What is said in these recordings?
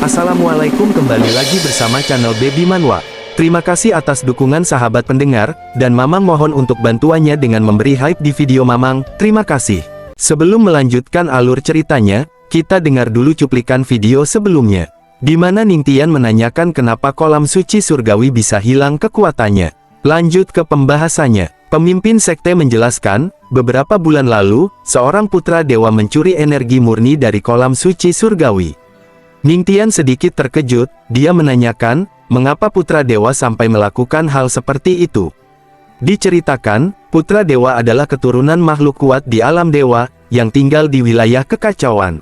Assalamualaikum, kembali lagi bersama channel Baby Manhwa. Terima kasih atas dukungan sahabat pendengar, dan Mamang mohon untuk bantuannya dengan memberi hype di video Mamang, terima kasih. Sebelum melanjutkan alur ceritanya, kita dengar dulu cuplikan video sebelumnya, di mana Ningtian menanyakan kenapa kolam suci surgawi bisa hilang kekuatannya. Lanjut ke pembahasannya. Pemimpin sekte menjelaskan, beberapa bulan lalu, seorang putra dewa mencuri energi murni dari kolam suci surgawi. Ningtian sedikit terkejut, dia menanyakan, mengapa putra dewa sampai melakukan hal seperti itu. Diceritakan, putra dewa adalah keturunan makhluk kuat di alam dewa, yang tinggal di wilayah kekacauan.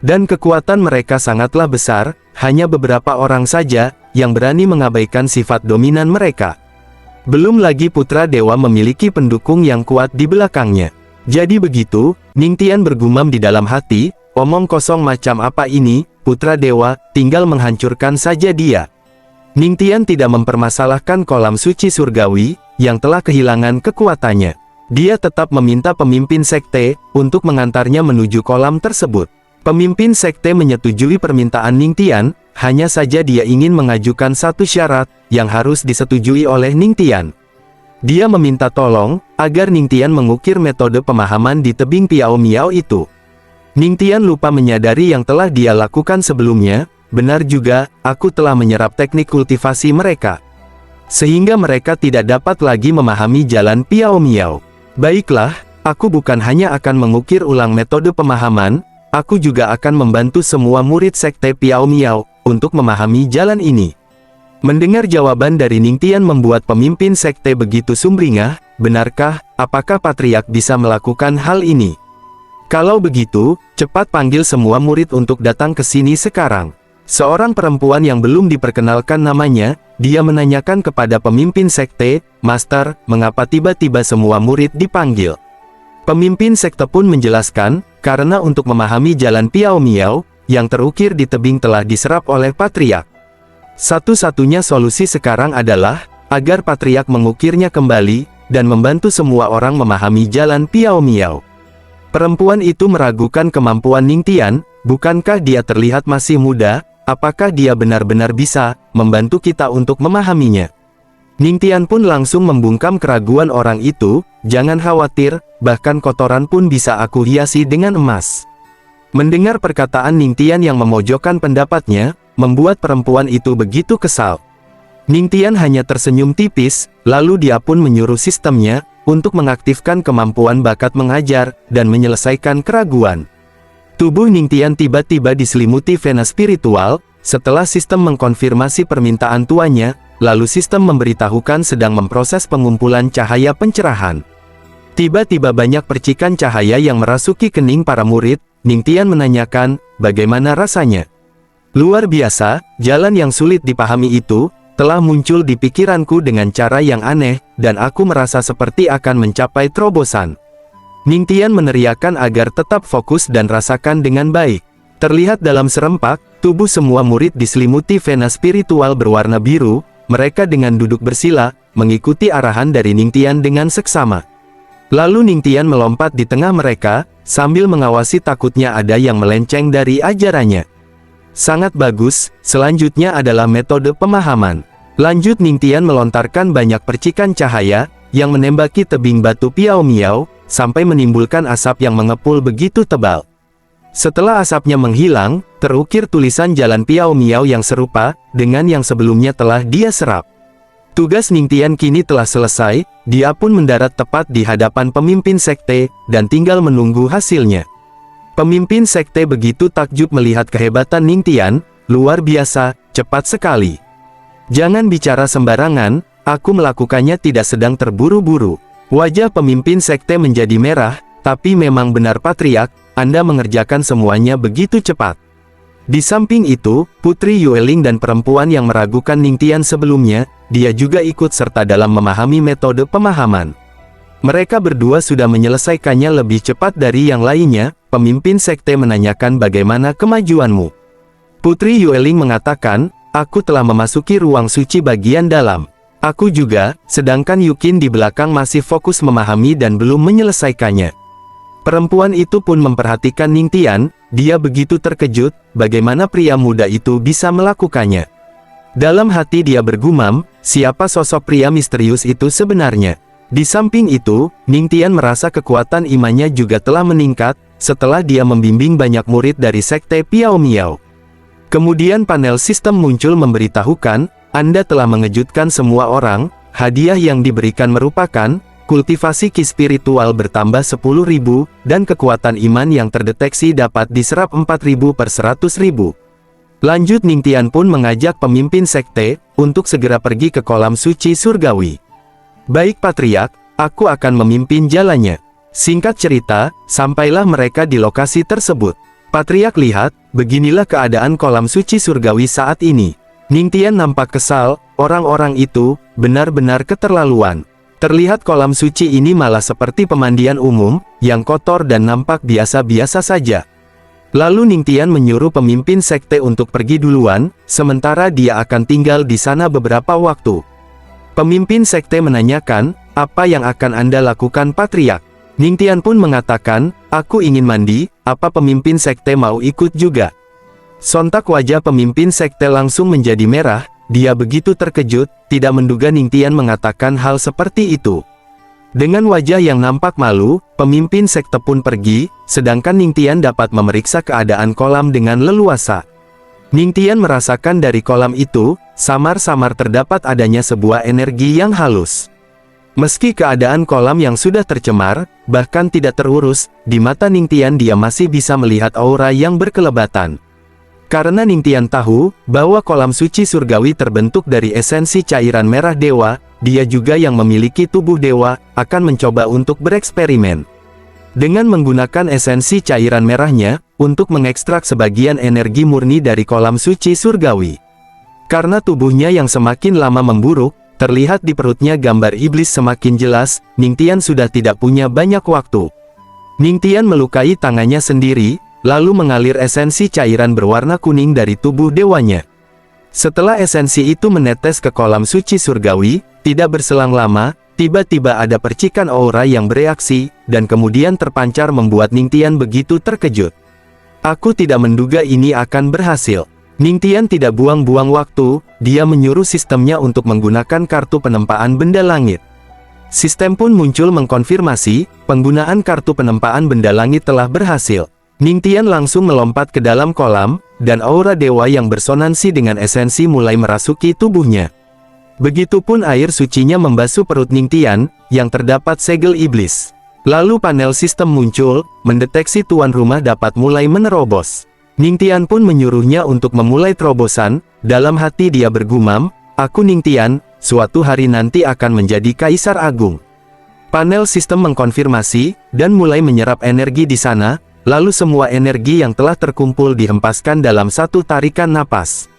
Dan kekuatan mereka sangatlah besar, hanya beberapa orang saja, yang berani mengabaikan sifat dominan mereka. Belum lagi putra dewa memiliki pendukung yang kuat di belakangnya. Jadi begitu, Ningtian bergumam di dalam hati, omong kosong macam apa ini, putra dewa, tinggal menghancurkan saja dia. Ningtian tidak mempermasalahkan kolam suci surgawi, yang telah kehilangan kekuatannya. Dia tetap meminta pemimpin sekte, untuk mengantarnya menuju kolam tersebut. Pemimpin sekte menyetujui permintaan Ningtian, hanya saja dia ingin mengajukan satu syarat, yang harus disetujui oleh Ningtian. Dia meminta tolong, agar Ningtian mengukir metode pemahaman di tebing Piao Miao itu. Ningtian lupa menyadari yang telah dia lakukan sebelumnya, benar juga, aku telah menyerap teknik kultivasi mereka. Sehingga mereka tidak dapat lagi memahami jalan Piao Miao. Baiklah, aku bukan hanya akan mengukir ulang metode pemahaman, aku juga akan membantu semua murid sekte Piao Miao, untuk memahami jalan ini. Mendengar jawaban dari Ningtian membuat pemimpin sekte begitu sumringah, benarkah, apakah Patriark bisa melakukan hal ini? Kalau begitu, cepat panggil semua murid untuk datang ke sini sekarang. Seorang perempuan yang belum diperkenalkan namanya, dia menanyakan kepada pemimpin sekte, Master, mengapa tiba-tiba semua murid dipanggil? Pemimpin sekte pun menjelaskan, karena untuk memahami jalan Piao Miao, yang terukir di tebing telah diserap oleh Patriark. Satu-satunya solusi sekarang adalah, agar Patriark mengukirnya kembali, dan membantu semua orang memahami jalan Piao Miao. Perempuan itu meragukan kemampuan Ningtian, bukankah dia terlihat masih muda, apakah dia benar-benar bisa membantu kita untuk memahaminya? Ningtian pun langsung membungkam keraguan orang itu, jangan khawatir, bahkan kotoran pun bisa aku hiasi dengan emas. Mendengar perkataan Ningtian yang memojokkan pendapatnya, membuat perempuan itu begitu kesal. Ningtian hanya tersenyum tipis, lalu dia pun menyuruh sistemnya, untuk mengaktifkan kemampuan bakat mengajar, dan menyelesaikan keraguan. Tubuh Ningtian tiba-tiba diselimuti vena spiritual, setelah sistem mengkonfirmasi permintaan tuannya, lalu sistem memberitahukan sedang memproses pengumpulan cahaya pencerahan. Tiba-tiba banyak percikan cahaya yang merasuki kening para murid, Ningtian menanyakan, bagaimana rasanya? Luar biasa, jalan yang sulit dipahami itu, telah muncul di pikiranku dengan cara yang aneh, dan aku merasa seperti akan mencapai terobosan. Ningtian meneriakkan agar tetap fokus dan rasakan dengan baik. Terlihat dalam serempak, tubuh semua murid diselimuti vena spiritual berwarna biru, mereka dengan duduk bersila, mengikuti arahan dari Ningtian dengan seksama. Lalu Ningtian melompat di tengah mereka, sambil mengawasi takutnya ada yang melenceng dari ajarannya. Sangat bagus, selanjutnya adalah metode pemahaman. Lanjut Ningtian melontarkan banyak percikan cahaya, yang menembaki tebing batu Piao Miao, sampai menimbulkan asap yang mengepul begitu tebal. Setelah asapnya menghilang, terukir tulisan jalan Piao Miao yang serupa, dengan yang sebelumnya telah dia serap. Tugas Ningtian kini telah selesai, dia pun mendarat tepat di hadapan pemimpin sekte, dan tinggal menunggu hasilnya. Pemimpin sekte begitu takjub melihat kehebatan Ningtian, luar biasa, cepat sekali. Jangan bicara sembarangan, aku melakukannya tidak sedang terburu-buru. Wajah pemimpin sekte menjadi merah, tapi memang benar Patriark, Anda mengerjakan semuanya begitu cepat. Di samping itu, Putri Yueling dan perempuan yang meragukan Ningtian sebelumnya, dia juga ikut serta dalam memahami metode pemahaman. Mereka berdua sudah menyelesaikannya lebih cepat dari yang lainnya. Pemimpin sekte menanyakan bagaimana kemajuanmu. Putri Yueling mengatakan, aku telah memasuki ruang suci bagian dalam. Aku juga, sedangkan Yukin di belakang masih fokus memahami dan belum menyelesaikannya. Perempuan itu pun memperhatikan Ningtian, dia begitu terkejut, bagaimana pria muda itu bisa melakukannya. Dalam hati dia bergumam, siapa sosok pria misterius itu sebenarnya? Di samping itu, Ningtian merasa kekuatan imannya juga telah meningkat, setelah dia membimbing banyak murid dari sekte Piao Miao. Kemudian panel sistem muncul memberitahukan, Anda telah mengejutkan semua orang, hadiah yang diberikan merupakan, kultivasi ki spiritual bertambah 10.000, dan kekuatan iman yang terdeteksi dapat diserap 4.000 per 100.000. Lanjut Ningtian pun mengajak pemimpin sekte, untuk segera pergi ke kolam suci surgawi. Baik Patriark, aku akan memimpin jalannya. Singkat cerita, sampailah mereka di lokasi tersebut. Patriark lihat, beginilah keadaan kolam suci surgawi saat ini. Ningtian nampak kesal, orang-orang itu, benar-benar keterlaluan. Terlihat kolam suci ini malah seperti pemandian umum, yang kotor dan nampak biasa-biasa saja. Lalu Ningtian menyuruh pemimpin sekte untuk pergi duluan, sementara dia akan tinggal di sana beberapa waktu. Pemimpin sekte menanyakan, apa yang akan Anda lakukan Patriark? Ningtian pun mengatakan, aku ingin mandi, apa pemimpin sekte mau ikut juga? Sontak wajah pemimpin sekte langsung menjadi merah, dia begitu terkejut, tidak menduga Ningtian mengatakan hal seperti itu. Dengan wajah yang nampak malu, pemimpin sekte pun pergi, sedangkan Ningtian dapat memeriksa keadaan kolam dengan leluasa. Ningtian merasakan dari kolam itu, samar-samar terdapat adanya sebuah energi yang halus. Meski keadaan kolam yang sudah tercemar, bahkan tidak terurus, di mata Ningtian dia masih bisa melihat aura yang berkelebatan. Karena Ningtian tahu, bahwa kolam suci surgawi terbentuk dari esensi cairan merah dewa, dia juga yang memiliki tubuh dewa, akan mencoba untuk bereksperimen. Dengan menggunakan esensi cairan merahnya, untuk mengekstrak sebagian energi murni dari kolam suci surgawi. Karena tubuhnya yang semakin lama memburuk, terlihat di perutnya gambar iblis semakin jelas, Ningtian sudah tidak punya banyak waktu. Ningtian melukai tangannya sendiri, lalu mengalir esensi cairan berwarna kuning dari tubuh dewanya. Setelah esensi itu menetes ke kolam suci surgawi, tidak berselang lama, tiba-tiba ada percikan aura yang bereaksi, dan kemudian terpancar membuat Ningtian begitu terkejut. Aku tidak menduga ini akan berhasil. Ningtian tidak buang-buang waktu, dia menyuruh sistemnya untuk menggunakan kartu penempaan benda langit. Sistem pun muncul mengkonfirmasi, penggunaan kartu penempaan benda langit telah berhasil. Ningtian langsung melompat ke dalam kolam, dan aura dewa yang bersonansi dengan esensi mulai merasuki tubuhnya. Begitupun air sucinya membasuh perut Ningtian, yang terdapat segel iblis. Lalu panel sistem muncul, mendeteksi tuan rumah dapat mulai menerobos. Ningtian pun menyuruhnya untuk memulai terobosan, dalam hati dia bergumam, aku Ningtian, suatu hari nanti akan menjadi Kaisar Agung. Panel sistem mengkonfirmasi, dan mulai menyerap energi di sana. Lalu semua energi yang telah terkumpul dihempaskan dalam satu tarikan napas.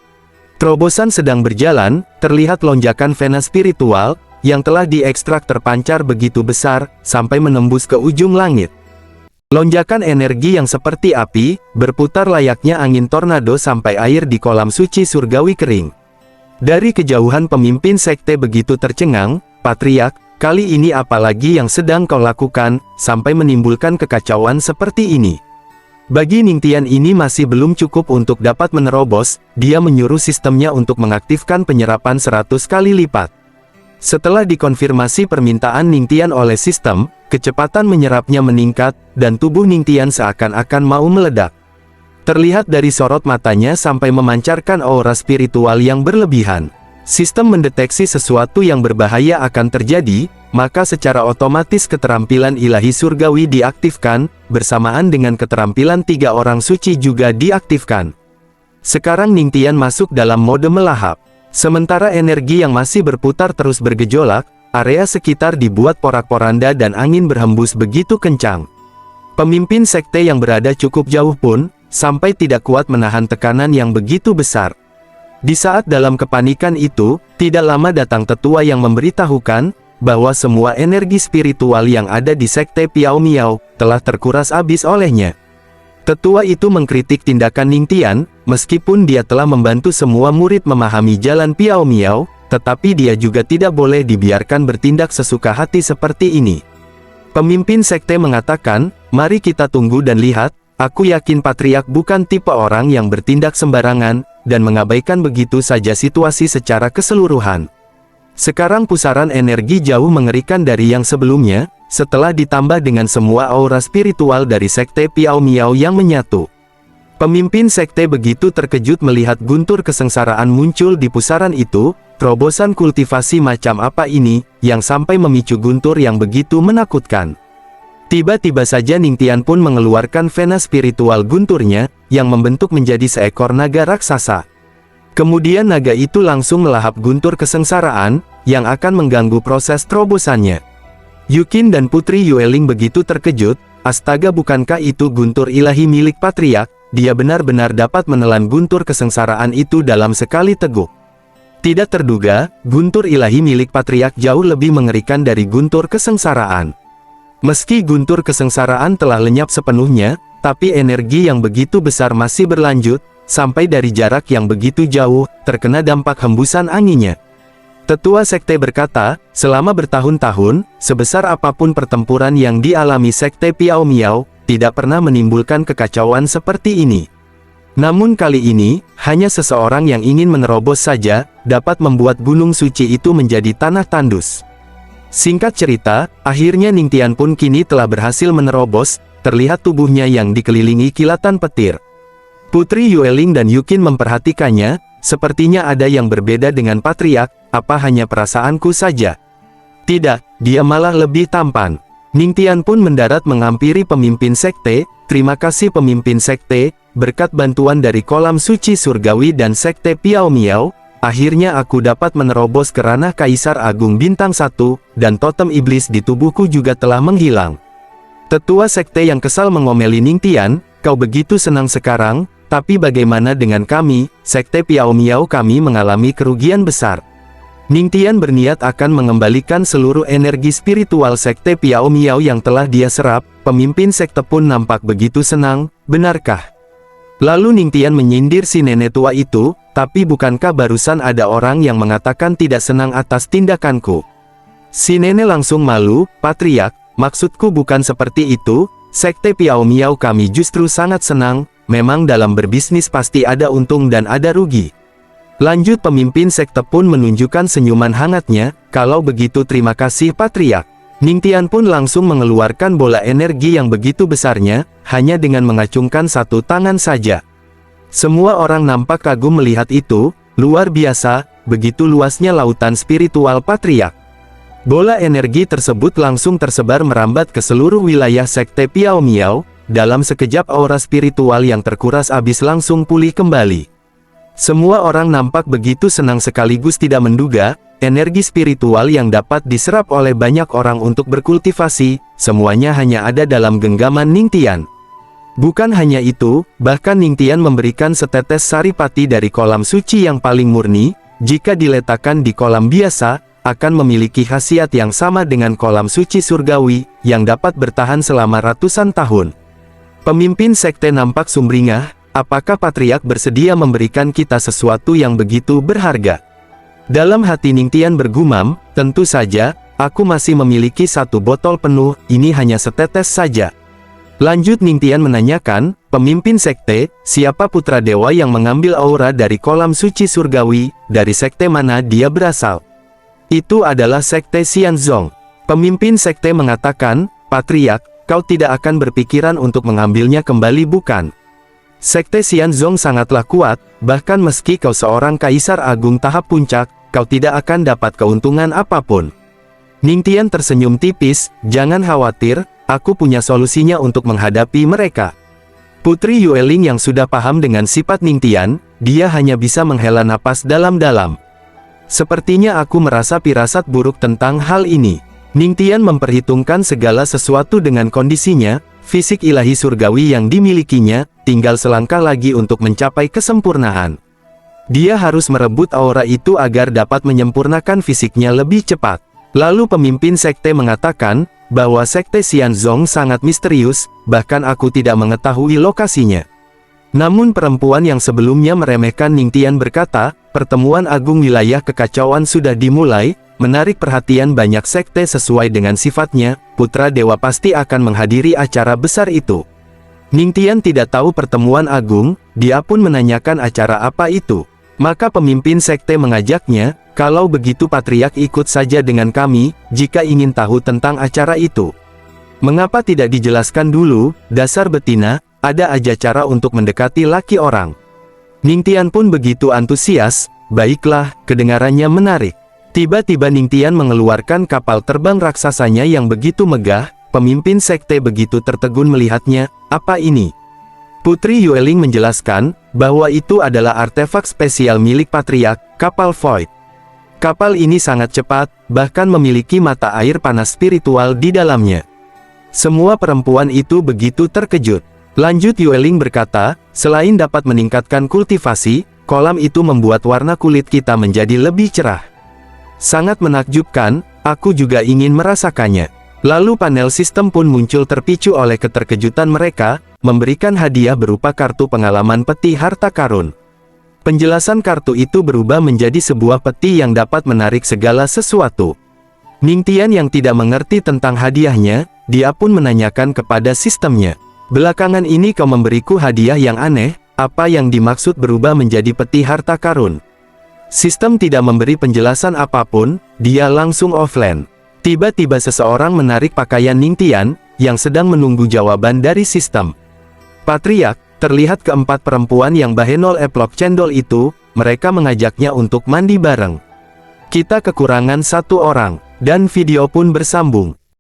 Terobosan sedang berjalan, terlihat lonjakan vena spiritual, yang telah diekstrak terpancar begitu besar, sampai menembus ke ujung langit. Lonjakan energi yang seperti api, berputar layaknya angin tornado sampai air di kolam suci surgawi kering. Dari kejauhan pemimpin sekte begitu tercengang, Patriark, kali ini apalagi yang sedang kau lakukan, sampai menimbulkan kekacauan seperti ini. Bagi Ningtian ini masih belum cukup untuk dapat menerobos, dia menyuruh sistemnya untuk mengaktifkan penyerapan 100 kali lipat. Setelah dikonfirmasi permintaan Ningtian oleh sistem, kecepatan menyerapnya meningkat, dan tubuh Ningtian seakan-akan mau meledak. Terlihat dari sorot matanya sampai memancarkan aura spiritual yang berlebihan. Sistem mendeteksi sesuatu yang berbahaya akan terjadi, maka secara otomatis keterampilan ilahi surgawi diaktifkan, bersamaan dengan keterampilan 3 orang suci juga diaktifkan. Sekarang Ningtian masuk dalam mode melahap. Sementara energi yang masih berputar terus bergejolak, area sekitar dibuat porak-poranda dan angin berhembus begitu kencang. Pemimpin sekte yang berada cukup jauh pun, sampai tidak kuat menahan tekanan yang begitu besar. Di saat dalam kepanikan itu, tidak lama datang tetua yang memberitahukan, bahwa semua energi spiritual yang ada di sekte Piao Miao, telah terkuras habis olehnya. Tetua itu mengkritik tindakan Ningtian, meskipun dia telah membantu semua murid memahami jalan Piao Miao, tetapi dia juga tidak boleh dibiarkan bertindak sesuka hati seperti ini. Pemimpin sekte mengatakan, "Mari kita tunggu dan lihat, aku yakin Patriark bukan tipe orang yang bertindak sembarangan, dan mengabaikan begitu saja situasi secara keseluruhan." Sekarang pusaran energi jauh mengerikan dari yang sebelumnya, setelah ditambah dengan semua aura spiritual dari sekte Piao Miao yang menyatu. Pemimpin sekte begitu terkejut melihat guntur kesengsaraan muncul di pusaran itu. Terobosan kultivasi macam apa ini, yang sampai memicu guntur yang begitu menakutkan? Tiba-tiba saja Ningtian pun mengeluarkan vena spiritual gunturnya, yang membentuk menjadi seekor naga raksasa. Kemudian naga itu langsung melahap guntur kesengsaraan, yang akan mengganggu proses terobosannya. Yukin dan Putri Yueling begitu terkejut, astaga, bukankah itu guntur ilahi milik Patriark? Dia benar-benar dapat menelan guntur kesengsaraan itu dalam sekali teguk. Tidak terduga, guntur ilahi milik Patriark jauh lebih mengerikan dari guntur kesengsaraan. Meski guntur kesengsaraan telah lenyap sepenuhnya, tapi energi yang begitu besar masih berlanjut, sampai dari jarak yang begitu jauh, terkena dampak hembusan anginnya. Tetua sekte berkata, selama bertahun-tahun, sebesar apapun pertempuran yang dialami sekte Piao Miao, tidak pernah menimbulkan kekacauan seperti ini. Namun kali ini, hanya seseorang yang ingin menerobos saja, dapat membuat gunung suci itu menjadi tanah tandus. Singkat cerita, akhirnya Ningtian pun kini telah berhasil menerobos, terlihat tubuhnya yang dikelilingi kilatan petir. Putri Yueling dan Yukin memperhatikannya, sepertinya ada yang berbeda dengan Patriark, apa hanya perasaanku saja? Tidak, dia malah lebih tampan. Ningtian pun mendarat menghampiri pemimpin sekte. Terima kasih pemimpin sekte, berkat bantuan dari kolam suci surgawi dan sekte Piao Miao, akhirnya aku dapat menerobos ke ranah Kaisar Agung Bintang 1, dan totem iblis di tubuhku juga telah menghilang. Tetua sekte yang kesal mengomeli Ningtian, kau begitu senang sekarang, tapi bagaimana dengan kami, sekte Piao Miao? Kami mengalami kerugian besar. Ningtian berniat akan mengembalikan seluruh energi spiritual sekte Piao Miao yang telah dia serap. Pemimpin sekte pun nampak begitu senang, benarkah? Lalu Ningtian menyindir si nenek tua itu, tapi bukankah barusan ada orang yang mengatakan tidak senang atas tindakanku? Si nenek langsung malu, Patriark, maksudku bukan seperti itu, sekte Piao Miao kami justru sangat senang, memang dalam berbisnis pasti ada untung dan ada rugi. Lanjut pemimpin sekte pun menunjukkan senyuman hangatnya, kalau begitu terima kasih Patriark. Ningtian pun langsung mengeluarkan bola energi yang begitu besarnya, hanya dengan mengacungkan satu tangan saja. Semua orang nampak kagum melihat itu, luar biasa, begitu luasnya lautan spiritual Patriark. Bola energi tersebut langsung tersebar merambat ke seluruh wilayah sekte Piao Miao, dalam sekejap aura spiritual yang terkuras habis langsung pulih kembali. Semua orang nampak begitu senang sekaligus tidak menduga, energi spiritual yang dapat diserap oleh banyak orang untuk berkultivasi, semuanya hanya ada dalam genggaman Ningtian. Bukan hanya itu, bahkan Ningtian memberikan setetes saripati dari kolam suci yang paling murni, jika diletakkan di kolam biasa, akan memiliki khasiat yang sama dengan kolam suci surgawi, yang dapat bertahan selama ratusan tahun. Pemimpin sekte nampak sumringah. Apakah Patriark bersedia memberikan kita sesuatu yang begitu berharga? Dalam hati Ningtian bergumam, tentu saja, aku masih memiliki satu botol penuh, ini hanya setetes saja. Lanjut Ningtian menanyakan, pemimpin sekte, siapa putra dewa yang mengambil aura dari kolam suci surgawi, dari sekte mana dia berasal? Itu adalah sekte Xianzong. Pemimpin sekte mengatakan, Patriark, kau tidak akan berpikiran untuk mengambilnya kembali bukan? Sekte Xianzong sangatlah kuat, bahkan meski kau seorang kaisar agung tahap puncak, kau tidak akan dapat keuntungan apapun. Ningtian tersenyum tipis, jangan khawatir, aku punya solusinya untuk menghadapi mereka. Putri Yueling yang sudah paham dengan sifat Ningtian, dia hanya bisa menghela napas dalam-dalam. Sepertinya aku merasa firasat buruk tentang hal ini. Ningtian memperhitungkan segala sesuatu dengan kondisinya, fisik ilahi surgawi yang dimilikinya, tinggal selangkah lagi untuk mencapai kesempurnaan. Dia harus merebut aura itu agar dapat menyempurnakan fisiknya lebih cepat. Lalu pemimpin sekte mengatakan, bahwa sekte Xianzong sangat misterius, bahkan aku tidak mengetahui lokasinya. Namun perempuan yang sebelumnya meremehkan Ningtian berkata, pertemuan agung wilayah kekacauan sudah dimulai, menarik perhatian banyak sekte sesuai dengan sifatnya, putra dewa pasti akan menghadiri acara besar itu. Ningtian tidak tahu pertemuan agung, dia pun menanyakan acara apa itu. Maka pemimpin sekte mengajaknya, kalau begitu patriark ikut saja dengan kami, jika ingin tahu tentang acara itu. Mengapa tidak dijelaskan dulu, dasar betina, ada aja cara untuk mendekati laki orang. Ningtian pun begitu antusias, baiklah, kedengarannya menarik. Tiba-tiba Ningtian mengeluarkan kapal terbang raksasanya yang begitu megah, pemimpin sekte begitu tertegun melihatnya, apa ini? Putri Yueling menjelaskan, bahwa itu adalah artefak spesial milik patriark, kapal Void. Kapal ini sangat cepat, bahkan memiliki mata air panas spiritual di dalamnya. Semua perempuan itu begitu terkejut. Lanjut Yueling berkata, selain dapat meningkatkan kultivasi, kolam itu membuat warna kulit kita menjadi lebih cerah. Sangat menakjubkan, aku juga ingin merasakannya. Lalu panel sistem pun muncul terpicu oleh keterkejutan mereka, memberikan hadiah berupa kartu pengalaman peti harta karun. Penjelasan kartu itu berubah menjadi sebuah peti yang dapat menarik segala sesuatu. Ningtian yang tidak mengerti tentang hadiahnya, dia pun menanyakan kepada sistemnya. Belakangan ini kau memberiku hadiah yang aneh, apa yang dimaksud berubah menjadi peti harta karun? Sistem tidak memberi penjelasan apapun, dia langsung offline. Tiba-tiba seseorang menarik pakaian Ningtian, yang sedang menunggu jawaban dari sistem. Patriark, terlihat keempat perempuan yang Bahenol Eplok Cendol itu, mereka mengajaknya untuk mandi bareng. Kita kekurangan satu orang, dan video pun bersambung.